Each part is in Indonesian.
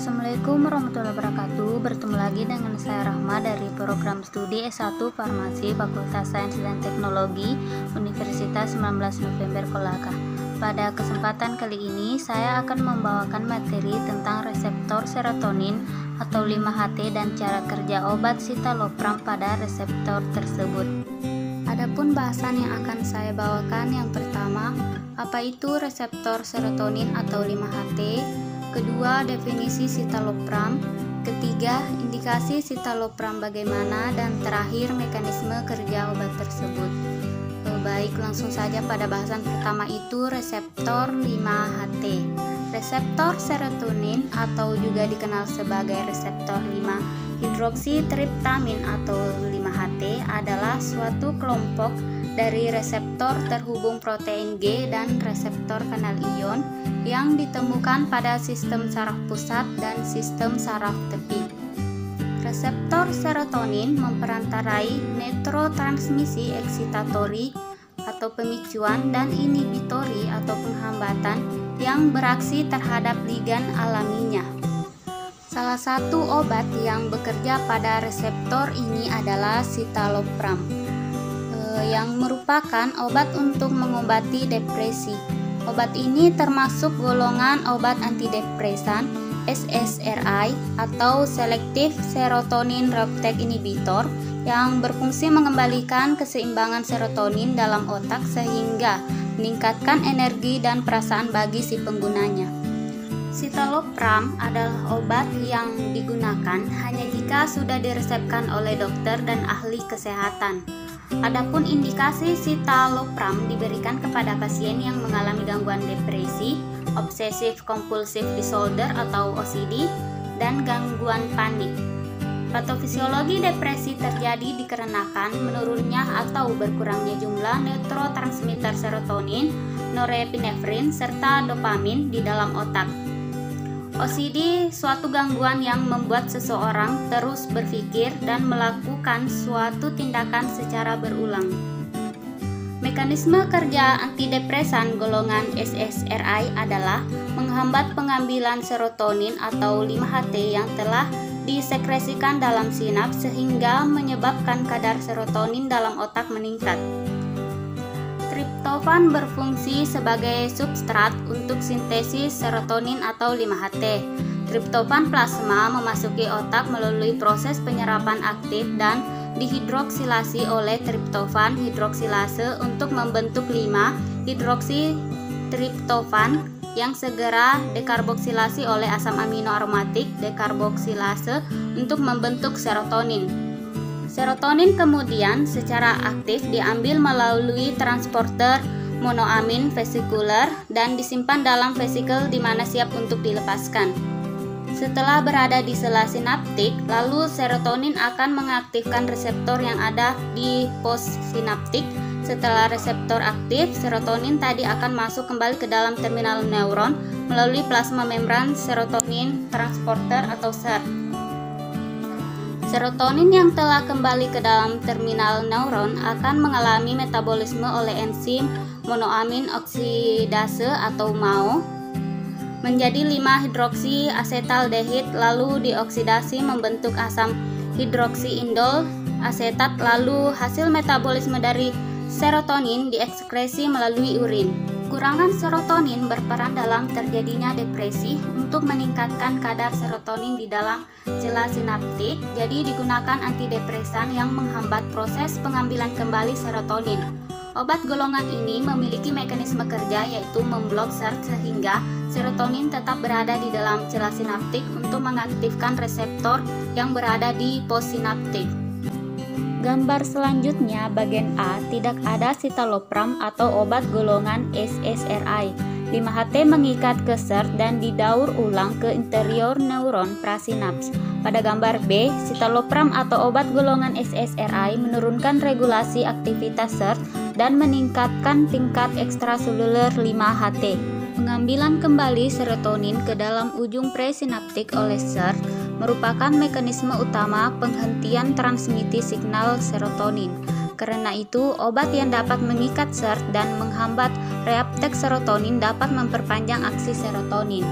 Assalamualaikum warahmatullahi wabarakatuh. Bertemu lagi dengan saya Rahma dari program studi S1 Farmasi Fakultas Sains dan Teknologi Universitas 19 November Kolaka. Pada kesempatan kali ini saya akan membawakan materi tentang reseptor serotonin atau 5-HT dan cara kerja obat citalopram pada reseptor tersebut. Adapun bahasan yang akan saya bawakan, yang pertama, apa itu reseptor serotonin atau 5-HT? Kedua, definisi citalopram. Ketiga, indikasi citalopram bagaimana, dan terakhir, mekanisme kerja obat tersebut. Baik, langsung saja pada bahasan pertama, itu reseptor 5-HT. Reseptor serotonin atau juga dikenal sebagai reseptor 5-hidroksitriptamin atau 5-HT adalah suatu kelompok dari reseptor terhubung protein G dan reseptor kanal ion yang ditemukan pada sistem saraf pusat dan sistem saraf tepi. Reseptor serotonin memperantarai neurotransmisi eksitatori atau pemicuan dan inhibitori atau penghambatan yang beraksi terhadap ligan alaminya. Salah satu obat yang bekerja pada reseptor ini adalah citalopram, yang merupakan obat untuk mengobati depresi. Obat ini termasuk golongan obat antidepresan SSRI atau Selective Serotonin Reuptake Inhibitor yang berfungsi mengembalikan keseimbangan serotonin dalam otak sehingga meningkatkan energi dan perasaan bagi si penggunanya. Citalopram adalah obat yang digunakan hanya jika sudah diresepkan oleh dokter dan ahli kesehatan. Adapun indikasi citalopram diberikan kepada pasien yang mengalami gangguan depresi, obsessive compulsive disorder atau OCD, dan gangguan panik. Patofisiologi depresi terjadi dikarenakan menurunnya atau berkurangnya jumlah neurotransmitter serotonin, norepinefrin, serta dopamin di dalam otak. OCD suatu gangguan yang membuat seseorang terus berpikir dan melakukan suatu tindakan secara berulang. Mekanisme kerja antidepresan golongan SSRI adalah menghambat pengambilan serotonin atau 5-HT yang telah disekresikan dalam sinaps sehingga menyebabkan kadar serotonin dalam otak meningkat. Triptofan berfungsi sebagai substrat untuk sintesis serotonin atau 5-HT. Triptofan plasma memasuki otak melalui proses penyerapan aktif dan dihidroksilasi oleh triptofan hidroksilase untuk membentuk 5-hidroksitriptofan yang segera dekarboksilasi oleh asam amino aromatik dekarboksilase untuk membentuk serotonin. Serotonin kemudian secara aktif diambil melalui transporter monoamin vesikuler dan disimpan dalam vesikel di mana siap untuk dilepaskan. Setelah berada di sela sinaptik, lalu serotonin akan mengaktifkan reseptor yang ada di postsinaptik. Setelah reseptor aktif, serotonin tadi akan masuk kembali ke dalam terminal neuron melalui plasma membran serotonin transporter atau SERT. Serotonin yang telah kembali ke dalam terminal neuron akan mengalami metabolisme oleh enzim monoamin oksidase atau MAO menjadi 5-hidroksi asetaldehid, lalu dioksidasi membentuk asam hidroksiindol asetat, lalu hasil metabolisme dari serotonin diekskresi melalui urin. Kekurangan serotonin berperan dalam terjadinya depresi. Untuk meningkatkan kadar serotonin di dalam sela sinaptik, jadi digunakan antidepresan yang menghambat proses pengambilan kembali serotonin. Obat golongan ini memiliki mekanisme kerja yaitu memblok SERT sehingga serotonin tetap berada di dalam sela sinaptik untuk mengaktifkan reseptor yang berada di postsinaptik. Gambar selanjutnya bagian A, tidak ada citalopram atau obat golongan SSRI. 5-HT mengikat ke SERT dan didaur ulang ke interior neuron prasinaps. Pada gambar B, citalopram atau obat golongan SSRI menurunkan regulasi aktivitas SERT dan meningkatkan tingkat ekstraseluler 5-HT. Pengambilan kembali serotonin ke dalam ujung presinaptik oleh SERT merupakan mekanisme utama penghentian transmisi signal serotonin. Karena itu, obat yang dapat mengikat SERT dan menghambat reuptake serotonin dapat memperpanjang aksi serotonin.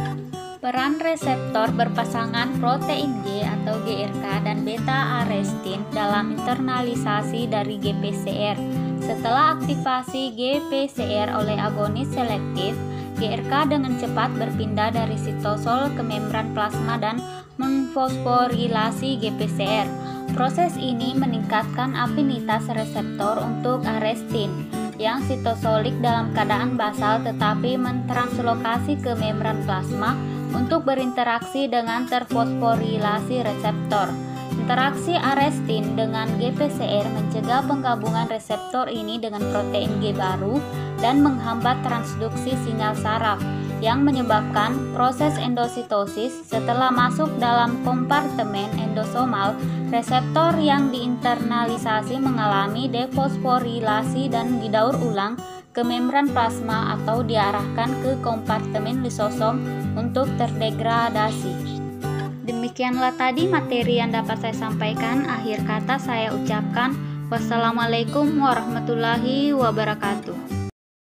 Peran reseptor berpasangan protein G atau GRK dan beta-arestin dalam internalisasi dari GPCR. Setelah aktivasi GPCR oleh agonis selektif, GRK dengan cepat berpindah dari sitosol ke membran plasma dan memfosforilasi GPCR. Proses ini meningkatkan afinitas reseptor untuk arestin yang sitosolik dalam keadaan basal tetapi mentranslokasi ke membran plasma untuk berinteraksi dengan terfosforilasi reseptor. Interaksi arestin dengan GPCR mencegah penggabungan reseptor ini dengan protein G baru dan menghambat transduksi sinyal saraf yang menyebabkan proses endositosis. Setelah masuk dalam kompartemen endosomal, reseptor yang diinternalisasi mengalami defosforilasi dan didaur ulang ke membran plasma atau diarahkan ke kompartemen lisosom untuk terdegradasi. Demikianlah tadi materi yang dapat saya sampaikan. Akhir kata saya ucapkan wassalamualaikum warahmatullahi wabarakatuh.